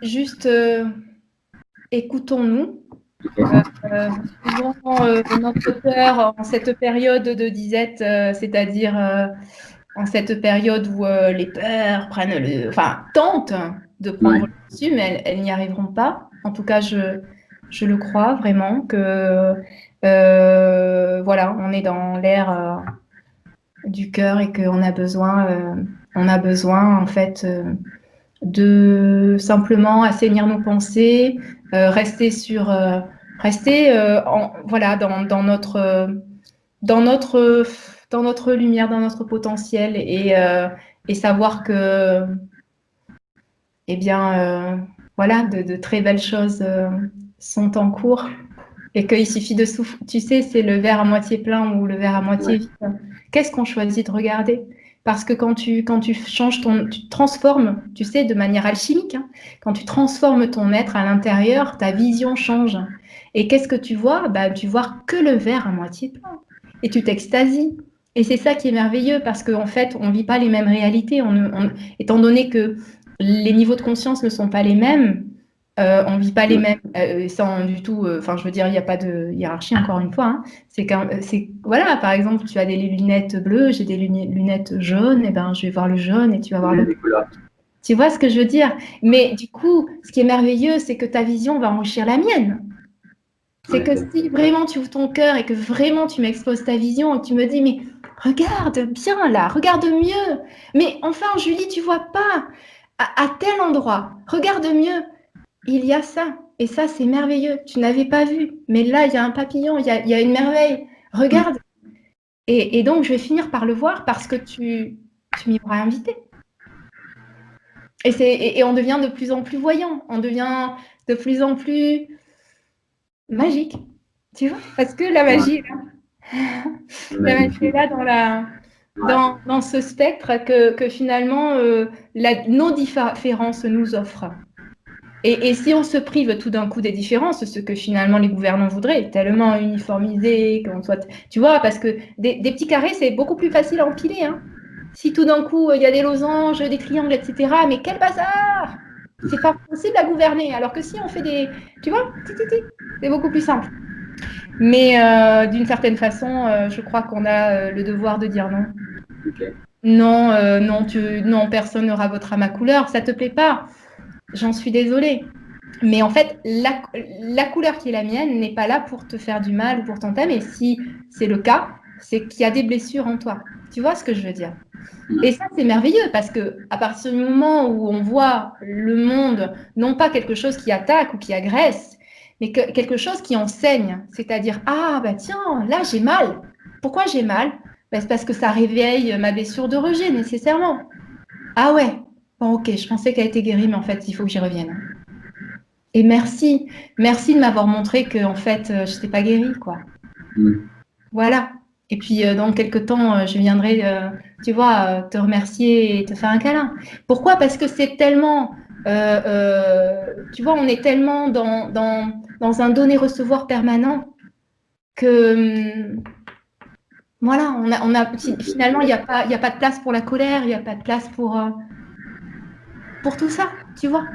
juste écoutons-nous. Tout à fait. Ouvrons notre cœur en cette période de disette, c'est-à-dire en cette période où les peurs prennent enfin, tentent de prendre Ouais. le dessus, mais elles n'y arriveront pas. En tout cas, je le crois vraiment que voilà, on est dans l'ère du cœur et on a besoin en fait de simplement assainir nos pensées, rester voilà dans notre dans notre lumière, dans notre potentiel et savoir que eh bien voilà de très belles choses sont en cours et qu'il suffit de souffler. Tu sais, c'est le verre à moitié plein ou le verre à moitié Ouais. vide. Qu'est-ce qu'on choisit de regarder? Parce que quand tu changes tu transformes, tu sais, de manière alchimique, hein, quand tu transformes ton être à l'intérieur, ta vision change. Et qu'est-ce que tu vois? Bah, tu vois que le verre à moitié plein. Et tu t'extasies. Et c'est ça qui est merveilleux parce qu'en fait, on ne vit pas les mêmes réalités. Étant donné que les niveaux de conscience ne sont pas les mêmes, on ne vit pas les Ouais. mêmes, sans du tout, enfin, je veux dire, il n'y a pas de hiérarchie, encore une fois, hein. Voilà, par exemple, tu as des lunettes bleues, j'ai des lunettes jaunes, et ben, je vais voir le jaune et tu vas voir Il y a le... des couleurs. Tu vois ce que je veux dire? Mais du coup, ce qui est merveilleux, c'est que ta vision va enrichir la mienne. C'est Ouais. que si vraiment tu ouvres ton cœur et que vraiment tu m'exposes ta vision et que tu me dis, mais regarde bien là, regarde mieux. Mais enfin, Julie, tu vois pas à tel endroit, regarde mieux. Il y a ça. Et ça, c'est merveilleux. Tu n'avais pas vu. Mais là, il y a un papillon, il y a une merveille. Mm. Regarde. Et donc, je vais finir par le voir parce que tu m'y auras invité. Et on devient de plus en plus voyant. On devient de plus en plus magique. Tu vois? Parce que la Ouais. magie est là. La magie est Magnifique. là Ouais. dans ce spectre que finalement, nos différences nous offrent. Et si on se prive tout d'un coup des différences, ce que finalement les gouvernants voudraient, tellement uniformisé, qu'on soit, tu vois, parce que des petits carrés, c'est beaucoup plus facile à empiler, hein. Si tout d'un coup, il y a des losanges, des triangles, etc., mais quel bazar! C'est pas possible à gouverner. Alors que si on fait tu vois, c'est beaucoup plus simple. Mais d'une certaine façon, je crois qu'on a le devoir de dire non. Ok. Non, non, personne ne rabotera ma couleur. Ça te plaît pas? J'en suis désolée. Mais en fait, la couleur qui est la mienne n'est pas là pour te faire du mal ou pour t'entamer. Si c'est le cas, c'est qu'il y a des blessures en toi. Tu vois ce que je veux dire? Et ça, c'est merveilleux parce que à partir du moment où on voit le monde, non pas quelque chose qui attaque ou qui agresse, mais quelque chose qui enseigne, c'est-à-dire, ah, bah tiens, là, j'ai mal. Pourquoi j'ai mal? Ben, c'est parce que ça réveille ma blessure de rejet, nécessairement. Ah ouais, bon, ok, je pensais qu'elle était guérie, mais en fait, il faut que j'y revienne. Et merci de m'avoir montré que en fait, je n'étais pas guérie, quoi. Mm. Voilà. Et puis, dans quelques temps, je viendrai, tu vois, te remercier et te faire un câlin. Pourquoi? Parce que c'est tellement, tu vois, on est tellement dans un donner-recevoir permanent que, voilà, finalement, il y a pas de place pour la colère, il n'y a pas de place pour tout ça, tu vois.